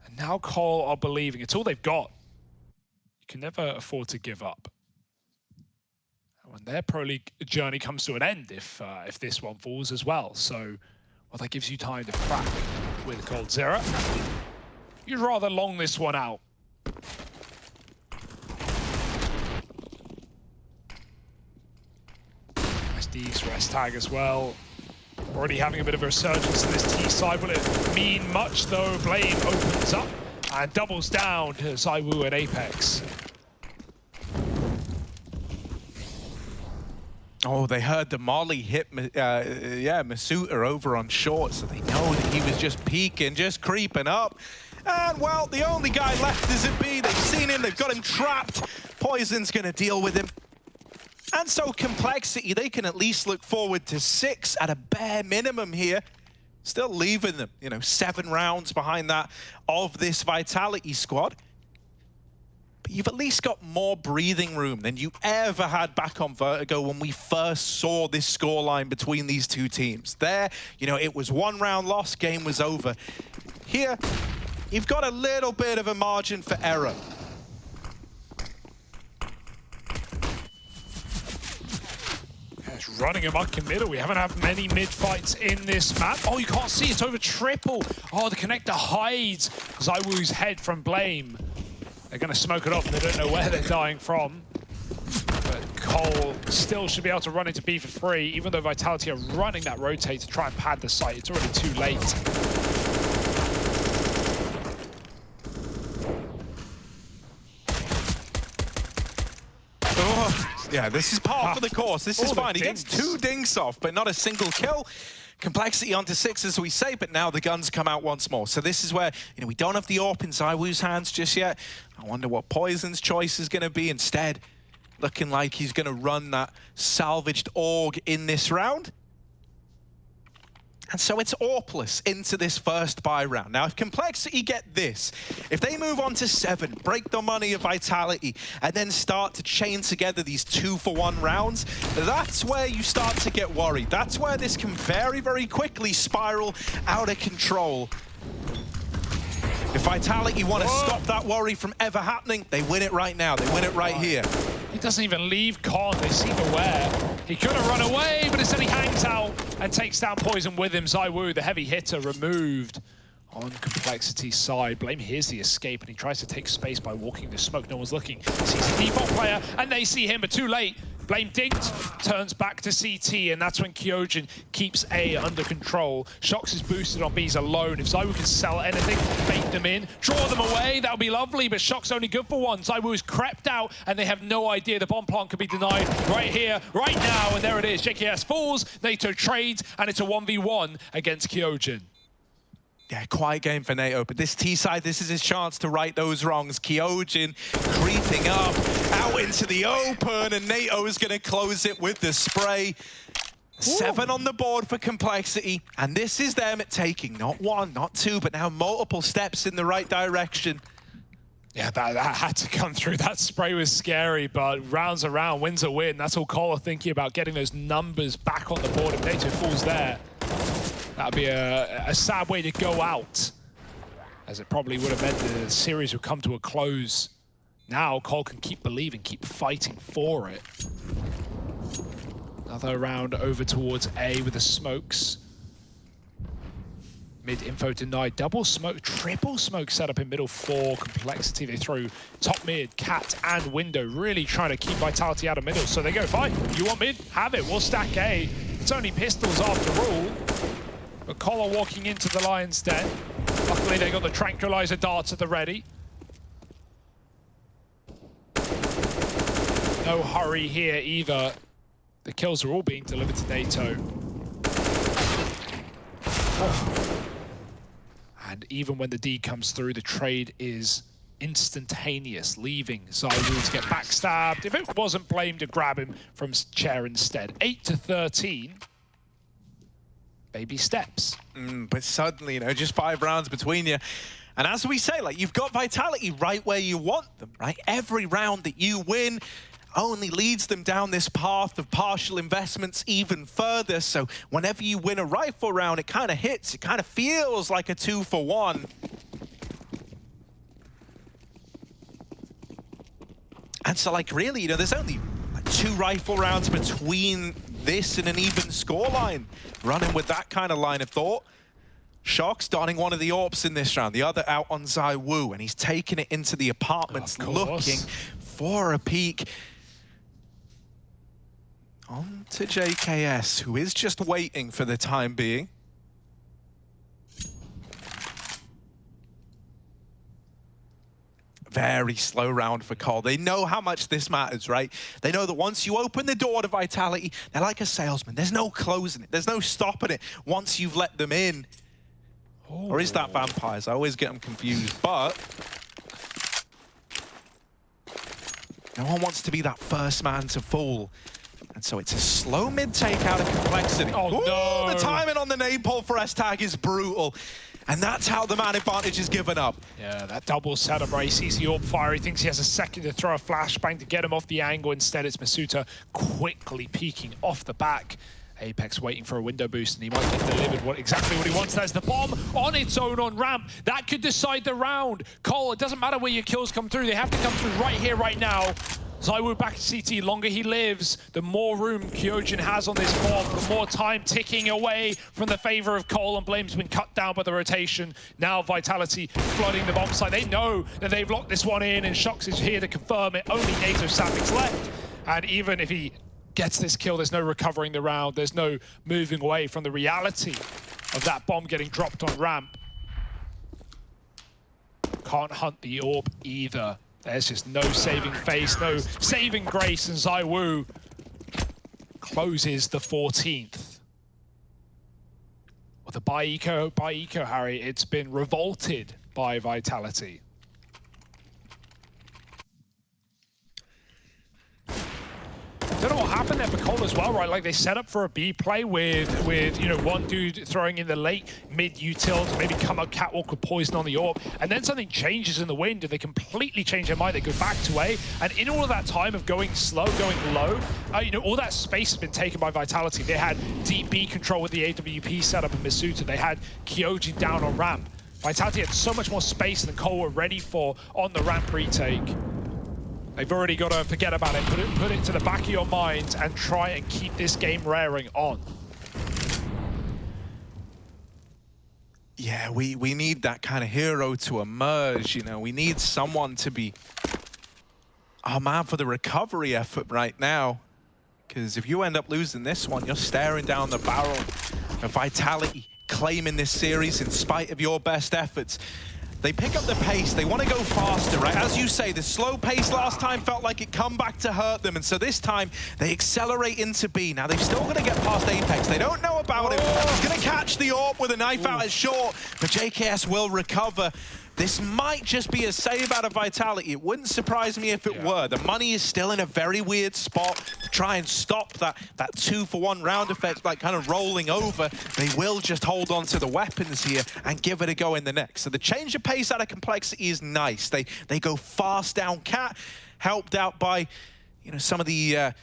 And now Cole are believing. It's all they've got. You can never afford to give up. And when their Pro League journey comes to an end, if this one falls as well. So, well, that gives you time to crack with Cold Zera. You'd rather long this one out. Nice Ds for S-Tag as well. Already having a bit of a resurgence in this T side. Will it mean much though? Blame opens up and doubles down to Zywoo and Apex. Oh, they heard the molly hit, Masuuta over on short, so they know that he was just peeking, just creeping up. And, well, the only guy left is at B. They've seen him, they've got him trapped. Poison's going to deal with him. And so Complexity, they can at least look forward to 6 at a bare minimum here. Still leaving them, you know, 7 rounds behind that of this Vitality squad. you've at least got more breathing room than you ever had back on Vertigo when we first saw this scoreline between these two teams. There, you know, it was one round loss, game was over. Here, you've got a little bit of a margin for error. It's running amok in middle. We haven't had many mid fights in this map. Oh, you can't see it's over triple. Oh, the connector hides ZywOo's head from Blame. They're going to smoke it up and they don't know where they're dying from. But Cole still should be able to run into B for free, even though Vitality are running that rotate to try and pad the site. It's already too late. Oh, yeah, this is par for the course. This is fine. He gets 2 dinks off, but not a single kill. Complexity onto 6, as we say, but now the guns come out once more. So this is where, you know, we don't have the AWP in ZywOo's hands just yet. I wonder what Poison's choice is going to be instead. Looking like he's going to run that salvaged AUG in this round. And so it's AWPless into this first buy round. Now, if Complexity get this, if they move on to 7, break the money of Vitality, and then start to chain together these 2-for-1 rounds, that's where you start to get worried. That's where this can very, very quickly spiral out of control. If Vitality want to stop that worry from ever happening, they win it right now. They win it right here. He doesn't even leave Con. They seem aware. He could have run away, but instead he hangs out and takes down Poison with him. ZywOo, the heavy hitter, removed on Complexity's side. Blame hears the escape, and he tries to take space by walking the smoke. No one's looking. Sees the default player, and they see him, but too late. Blame dinked, turns back to CT, and that's when Kyojin keeps A under control. Shox is boosted on B's alone. If ZywOo can sell anything, bait them in, draw them away, that would be lovely, but Shox only good for one. ZywOo is crept out, and they have no idea the bomb plant could be denied right here, right now, and there it is. JKS falls, NATO trades, and it's a 1v1 against Kyojin. Yeah, quiet game for NATO, but this T-side, this is his chance to right those wrongs. Kyojin creeping up, out into the open, and NATO is going to close it with the spray. 7 on the board for Complexity, and this is them at taking not 1, not 2, but now multiple steps in the right direction. Yeah, that had to come through. That spray was scary, but rounds around, wins a win. That's all Cole are thinking about, getting those numbers back on the board. If NATO falls there, that would be a sad way to go out, as it probably would have meant the series would come to a close. Now Cole can keep believing, keep fighting for it. Another round over towards A with the smokes. Mid info denied, double smoke, triple smoke set up in middle for Complexity. They throw top mid, cat and window, really trying to keep Vitality out of middle. So they go, fine, you want mid? Have it, we'll stack A. It's only pistols after all. But Cole are walking into the Lion's Den. Luckily they got the tranquilizer darts at the ready. No hurry here either. The kills are all being delivered to NATO. Oh. And even when the D comes through, the trade is instantaneous, leaving ZywOo to get backstabbed. If it wasn't Blame to grab him from chair instead. 8-13. Baby steps. But suddenly, you know, just 5 rounds between you. And as we say, like, you've got Vitality right where you want them, right? Every round that you win only leads them down this path of partial investments even further. So whenever you win a rifle round, it kind of hits. It kind of feels like a 2-for-1. And so, like, really, you know, there's only like 2 rifle rounds between this and an even scoreline. Running with that kind of line of thought. Shox starting one of the AWPs in this round, the other out on ZywOo, and he's taking it into the apartments, looking for a peek. On to JKS, who is just waiting for the time being. Very slow round for Cole. They know how much this matters, right? They know that once you open the door to Vitality, they're like a salesman. There's no closing it. There's no stopping it once you've let them in. Ooh. Or is that vampires? I always get them confused, but no one wants to be that first man to fall. And so it's a slow mid take out of Complexity. Oh, ooh, no. The timing on the nade pull for S-Tag is brutal. And that's how the man advantage is given up. Yeah, that double setup, right? He sees the orb fire. He thinks he has a second to throw a flashbang to get him off the angle. Instead, it's Masuta quickly peeking off the back. Apex waiting for a window boost, and he might get delivered exactly what he wants. There's the bomb on its own on ramp. That could decide the round. Cole, it doesn't matter where your kills come through. They have to come through right here, right now. ZywOo back at CT. Longer he lives, the more room Kyojin has on this bomb, the more time ticking away from the favor of Cole, and Blame's been cut down by the rotation. Now Vitality flooding the bomb site. They know that they've locked this one in, and Shox is here to confirm it. Only NATO Sapic's left. And even if he gets this kill, there's no recovering the round. There's no moving away from the reality of that bomb getting dropped on ramp. Can't hunt the orb either. There's just no saving face, no saving grace, and ZywOo closes the 14th. Well, the by eco, Harry, it's been revolted by Vitality. I don't know what happened there for Cole as well, right? Like, they set up for a B play with you know, one dude throwing in the late mid-util to maybe come out catwalk with poison on the orb, and then something changes in the wind and they completely change their mind. They go back to A, and in all of that time of going slow, going low, you know, all that space has been taken by Vitality. They had deep B control with the AWP setup in Masuta. They had Kyojin down on ramp. Vitality had so much more space than Cole were ready for on the ramp retake. They've already got to forget about it, put it to the back of your mind and try and keep this game raring on. Yeah, we need that kind of hero to emerge, you know. We need someone to be our man for the recovery effort right now. Because if you end up losing this one, you're staring down the barrel of Vitality claiming this series in spite of your best efforts. They pick up the pace, they want to go faster, right? As you say, the slow pace last time felt like it come back to hurt them, and so this time they accelerate into B. Now they've still got to get past Apex. They don't know about him. He's going to catch the orb with a knife out at short, but JKS will recover. This might just be a save out of Vitality. It wouldn't surprise me if it were. The money is still in a very weird spot to try and stop that 2-for-1 round effect, like kind of rolling over. They will just hold on to the weapons here and give it a go in the next. So the change of pace out of complexity is nice. They go fast down cat, helped out by, you know, some of the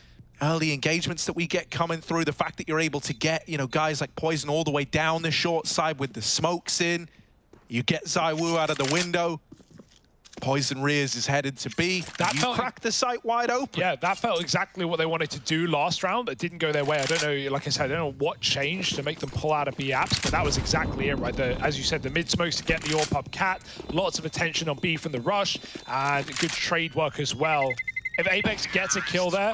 early engagements that we get coming through. The fact that you're able to get, you know, guys like Poison all the way down the short side with the smokes in. You get ZywOo out of the window. Poison rears is headed to B. You crack the site wide open. Yeah, that felt exactly what they wanted to do last round. It didn't go their way. I don't know, like I said, I don't know what changed to make them pull out of B apps, but that was exactly it, right? As you said, the mid smokes to get the orb up cat. Lots of attention on B from the rush, and good trade work as well. If Apex gets a kill there,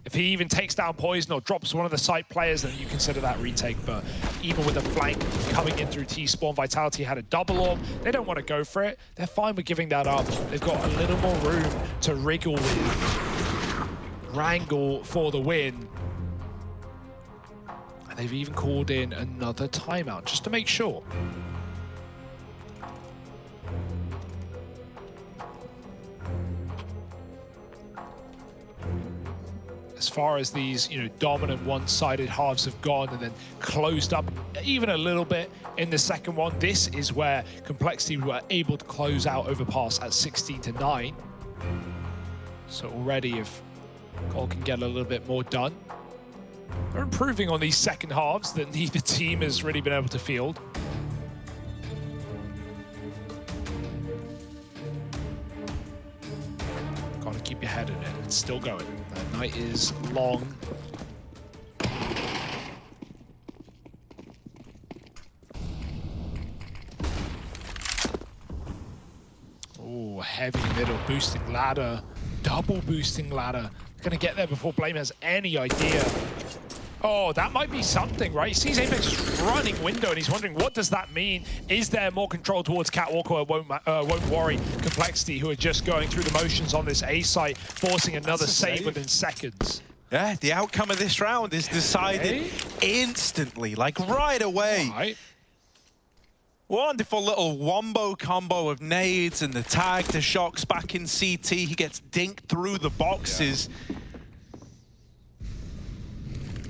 if he even takes down Poison or drops one of the site players, then you consider that retake. But even with the flank coming in through T-Spawn, Vitality had a double orb. They don't want to go for it. They're fine with giving that up. They've got a little more room to wriggle with. Wrangle for the win. And they've even called in another timeout just to make sure. As far as these, you know, dominant one-sided halves have gone and then closed up even a little bit in the second one, this is where Complexity were able to close out Overpass at 16-9. So already if Cole can get a little bit more done, they're improving on these second halves that neither team has really been able to field. Gotta keep your head in it. It's still going. That night is long. Oh, heavy middle boosting ladder. Double boosting ladder. Gonna get there before Blame has any idea. Oh, that might be something, right? He sees Apex running window and he's wondering, what does that mean? Is there more control towards Catwalk, or won't worry Complexity, who are just going through the motions on this A site, forcing another save within seconds? Yeah, the outcome of this round is decided instantly, like right away. Right. Wonderful little wombo combo of nades and the tag to Shox back in CT. He gets dinked through the boxes.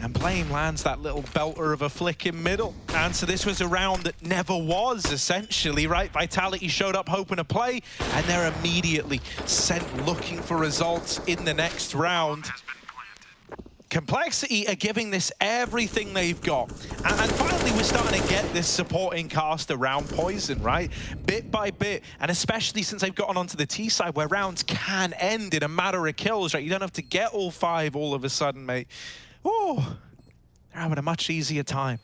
And Blame lands that little belter of a flick in middle. And so this was a round that never was, essentially, right? Vitality showed up hoping to play, and they're immediately sent looking for results in the next round. Complexity are giving this everything they've got. And finally, we're starting to get this supporting cast around Poison, right? Bit by bit, and especially since they've gotten onto the T side where rounds can end in a matter of kills, right? You don't have to get all 5 all of a sudden, mate. Ooh, they're having a much easier time.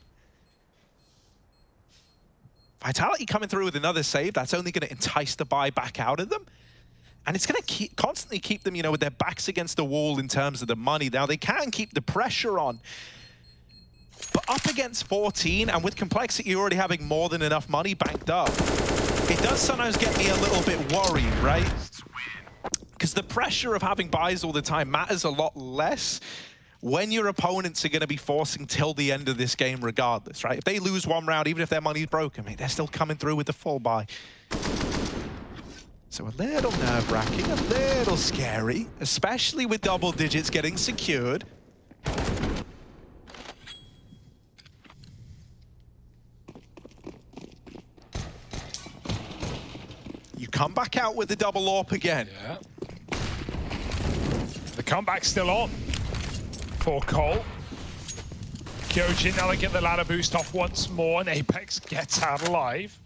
Vitality coming through with another save, that's only going to entice the buy back out of them. And it's going to constantly keep them, you know, with their backs against the wall in terms of the money. Now, they can keep the pressure on. But up against 14, and with Complexity already having more than enough money banked up, it does sometimes get me a little bit worried, right? Because the pressure of having buys all the time matters a lot less when your opponents are going to be forcing till the end of this game regardless, right? If they lose one round, even if their money's broken, mate, they're still coming through with the full buy. So a little nerve-wracking, a little scary, especially with double digits getting secured. You come back out with the double AWP again. Yeah. The comeback's still on for Cole. Kyojin, now they get the ladder boost off once more, and Apex gets out alive.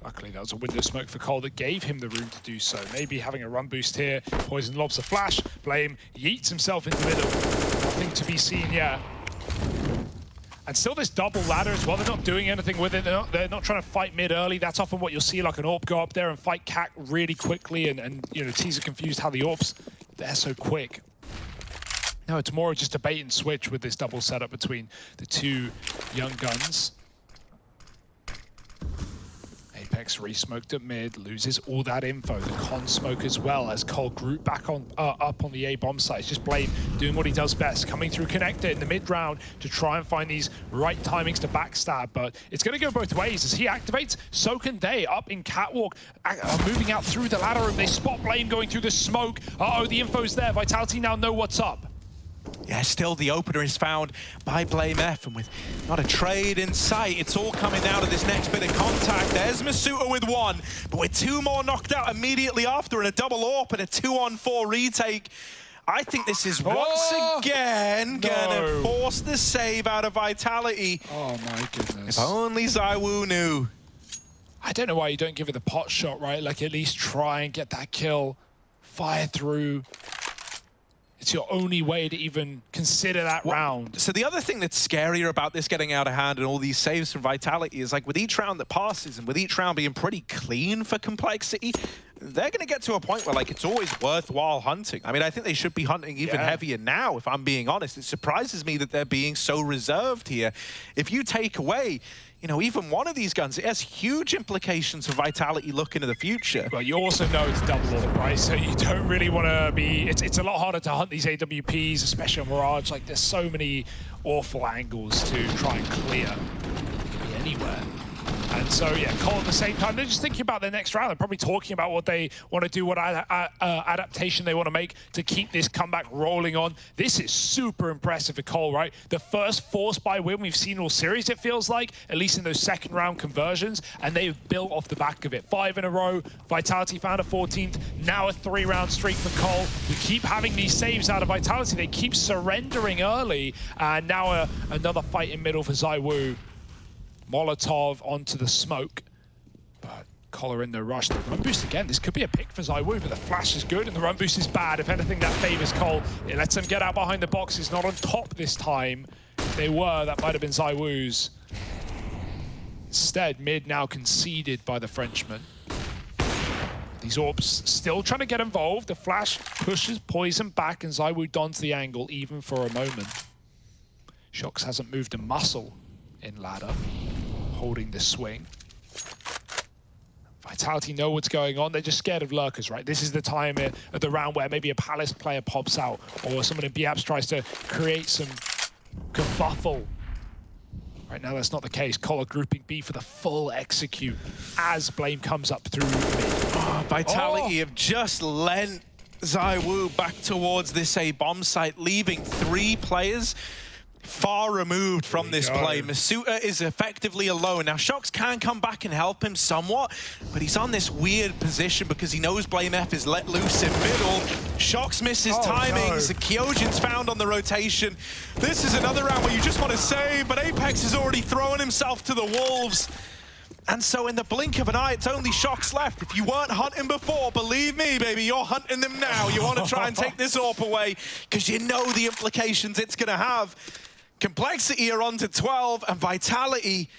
Luckily, that was a window smoke for Cole that gave him the room to do so. Maybe having a run boost here. Poison lobs a flash. Blame yeets himself into the middle. Nothing to be seen yet. And still this double ladder as well. They're not doing anything with it. They're not trying to fight mid early. That's often what you'll see, like an AWP go up there and fight CAC really quickly. And you know, teams are confused how the AWPs, they're so quick. No, it's more just a bait and switch with this double setup between the two young guns. Apex re-smoked at mid, loses all that info. The con smoke as well as Cole group back on up on the A-bomb site. It's just Blame doing what he does best, coming through connector in the mid-round to try and find these right timings to backstab. But it's going to go both ways. As he activates, so can they. Up in Catwalk, moving out through the ladder room. They spot Blame going through the smoke. Uh-oh, the info's there. Vitality now know what's up. Yeah, still the opener is found by Blame F, and with not a trade in sight, it's all coming down to this next bit of contact. There's Masuta with 1, but with 2 more knocked out immediately after, and a double AWP and a 2-on-4 retake. I think this is once again gonna force the save out of Vitality. Oh my goodness. If only ZywOo knew. I don't know why you don't give it the pot shot, right? Like at least try and get that kill, fire through. It's your only way to even consider that round. So the other thing that's scarier about this getting out of hand and all these saves from Vitality is, like, with each round that passes and with each round being pretty clean for Complexity, they're going to get to a point where, like, it's always worthwhile hunting. I mean, I think they should be hunting even heavier now, if I'm being honest. It surprises me that they're being so reserved here. If you take away, you know, even one of these guns, it has huge implications for Vitality looking to the future. Well, you also know it's double AWP, right? So you don't really want to be... It's a lot harder to hunt these AWPs, especially on Mirage. Like, there's so many awful angles to try and clear. It could be anywhere. And so, yeah, Cole at the same time, they're just thinking about their next round. They're probably talking about what they want to do, what adaptation they want to make to keep this comeback rolling on. This is super impressive for Cole, right? The first force buy win we've seen all series, it feels like, at least in those second round conversions, and they've built off the back of it. 5 in a row, Vitality found a 14th, now a 3-round streak for Cole. We keep having these saves out of Vitality. They keep surrendering early, and now another fight in middle for ZywOo. Molotov onto the smoke, but Collar in the rush. The run boost again. This could be a pick for ZywOo, but the flash is good and the run boost is bad. If anything, that favors Cole. It lets them get out behind the boxes, not on top this time. If they were, that might have been ZywOo's. Instead, mid now conceded by the Frenchman. These AWPs still trying to get involved. The flash pushes Poison back and ZywOo dons the angle even for a moment. Shox hasn't moved a muscle in ladder, holding the swing. Vitality know what's going on. They're just scared of lurkers, right? This is the time of the round where maybe a Palace player pops out or someone in B-Apps tries to create some kerfuffle. Right now, that's not the case. Collar grouping B for the full execute as Blame comes up through mid. Vitality have just lent ZywOo back towards this A bomb site, leaving 3 players far removed from this play. Masuta is effectively alone. Now, Shox can come back and help him somewhat, but he's on this weird position because he knows BlameF is let loose in middle. Shox misses timings. No. Kyojin's found on the rotation. This is another round where you just want to save, but Apex is already throwing himself to the wolves. And so in the blink of an eye, it's only Shox left. If you weren't hunting before, believe me, baby, you're hunting them now. You want to try and take this AWP away because you know the implications it's going to have. Complexity are on to 12, and Vitality,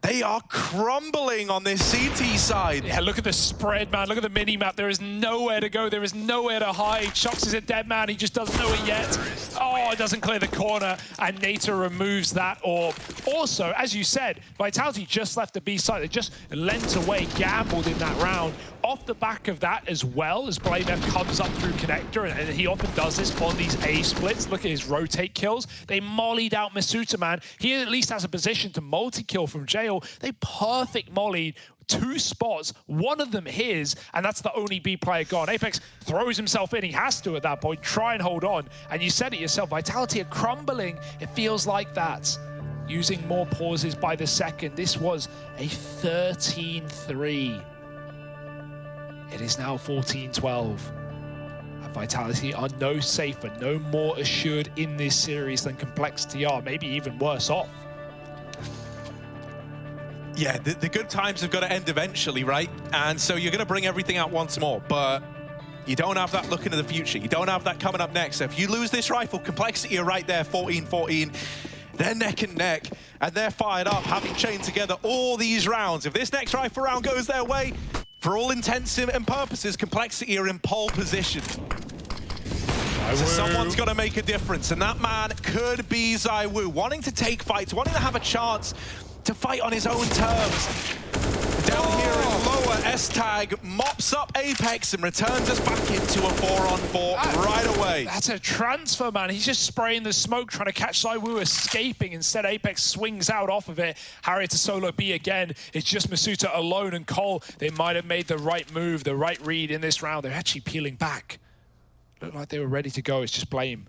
they are crumbling on this CT side. Yeah, look at the spread, man. Look at the mini-map. There is nowhere to go. There is nowhere to hide. Shox is a dead man. He just doesn't know it yet. Oh, it doesn't clear the corner, and Nata removes that orb. Also, as you said, Vitality just left the B side. They just lent away, gambled in that round. Off the back of that, as well as BlameF comes up through connector, and he often does this on these A splits. Look at his rotate kills. They mollied out Masuta, man. He at least has a position to multi-kill from jail. They perfect mollied 2 spots, one of them his, and that's the only B player gone. Apex throws himself in. He has to at that point. Try and hold on. And you said it yourself, Vitality are crumbling. It feels like that. Using more pauses by the second. This was a 13-3. It is now 14-12. And Vitality are no safer, no more assured in this series than Complexity are, maybe even worse off. Yeah, the good times have got to end eventually, right? And so you're going to bring everything out once more, but you don't have that look into the future. You don't have that coming up next. So if you lose this rifle, Complexity are right there, 14-14. They're neck and neck, and they're fired up, having chained together all these rounds. If this next rifle round goes their way, for all intents and purposes, Complexity are in pole position. So someone's got to make a difference, and that man could be ZywOo, wanting to take fights, wanting to have a chance to fight on his own terms. Down here in lower, S-Tag mops up Apex and returns us back into a 4-on-4 right away. That's a transfer, man. He's just spraying the smoke, trying to catch ZywOo escaping. Instead, Apex swings out off of it. Harrier to solo B again. It's just Masuta alone, and Cole, they might have made the right move, the right read in this round. They're actually peeling back. Looked like they were ready to go. It's just Blame.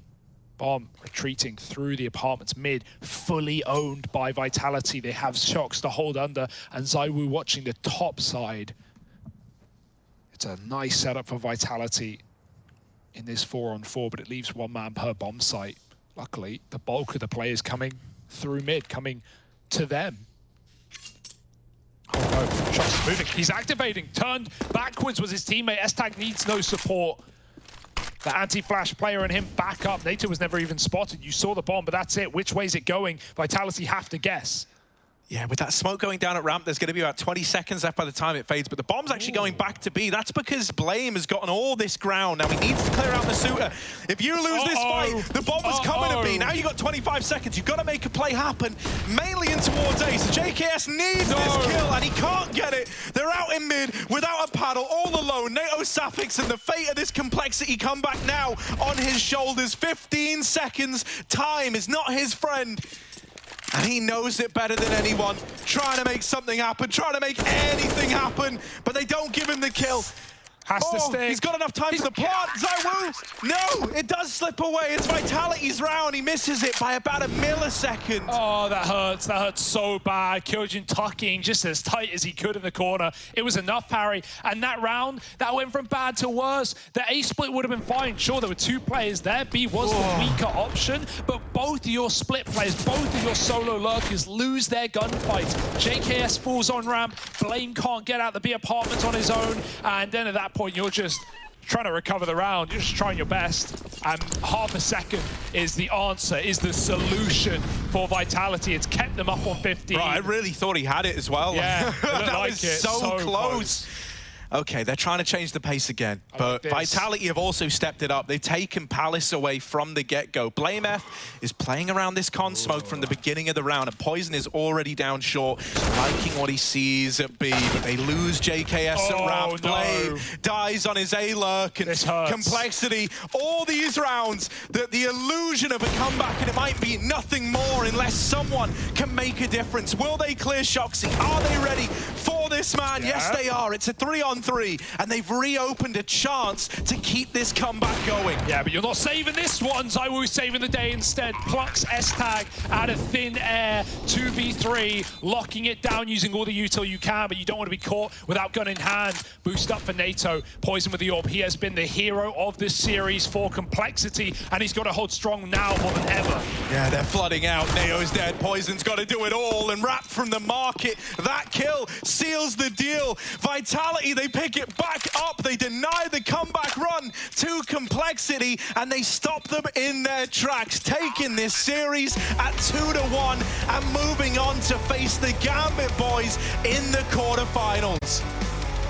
Bomb retreating through the apartments mid, fully owned by Vitality. They have Shox to hold under, and ZywOo watching the top side. It's a nice setup for Vitality in this 4-on-4, but it leaves 1 man per bomb site. Luckily, the bulk of the players coming through mid, coming to them. Oh no, Shox is moving. He's activating, turned backwards was his teammate. S-Tag needs no support. The anti-flash player and him back up. Nata was never even spotted. You saw the bomb, but that's it. Which way is it going? Vitality have to guess. Yeah, with that smoke going down at ramp, there's going to be about 20 seconds left by the time it fades, but the bomb's actually going back to B. That's because Blame has gotten all this ground. Now, he needs to clear out Masuta. If you lose this fight, the bomb was coming to B. Now you've got 25 seconds. You've got to make a play happen, mainly in towards A. So JKS needs this kill, and he can't get it. They're out in mid without a paddle, all alone. NATO Sapphix and the fate of this Complexity comeback now on his shoulders. 15 seconds. Time is not his friend. And he knows it better than anyone. Trying to make something happen, trying to make anything happen, but they don't give him the kill. Has to stick. He's got enough time for the plant. ZywOo, no, it does slip away. It's Vitality's round. He misses it by about a millisecond. Oh, that hurts. That hurts so bad. Kyojin tucking just as tight as he could in the corner. It was enough, Harry. And that round, that went from bad to worse. The A split would have been fine. Sure, there were 2 players there. B was the weaker option, but both of your split players, both of your solo lurkers lose their gunfights. JKS falls on ramp. Blame can't get out the B apartment on his own. And then at that point, you're just trying to recover the round. You're just trying your best. And half a second is the answer, is the solution for Vitality. It's kept them up on 15. Right, I really thought he had it as well. Yeah, that like was so close. Okay, they're trying to change the pace again, but Vitality have also stepped it up. They've taken Palace away from the get-go. BlameF is playing around this con smoke from the beginning of the round, and Poison is already down short, liking what he sees at B, but they lose JKS at ramp. Blame dies on his A-lurk, and Complexity. All these rounds, the illusion of a comeback, and it might be nothing more unless someone can make a difference. Will they clear Shoxy? Are they ready for this this, man. Yeah. Yes, they are. It's a 3-on-3, and they've reopened a chance to keep this comeback going. Yeah, but you're not saving this one. ZywOo is saving the day instead. Plucks S-Tag out of thin air. 2v3, locking it down using all the util you can, but you don't want to be caught without gun in hand. Boost up for NATO. Poison with the orb. He has been the hero of this series for complexity, and he's got to hold strong now more than ever. Yeah, they're flooding out. Neo's dead. Poison's got to do it all, and Rap from the market. That kill seals the deal. Vitality, they pick it back up. They deny the comeback run to complexity, and they stop them in their tracks, taking this series at 2-1 and moving on to face the Gambit boys in the quarterfinals.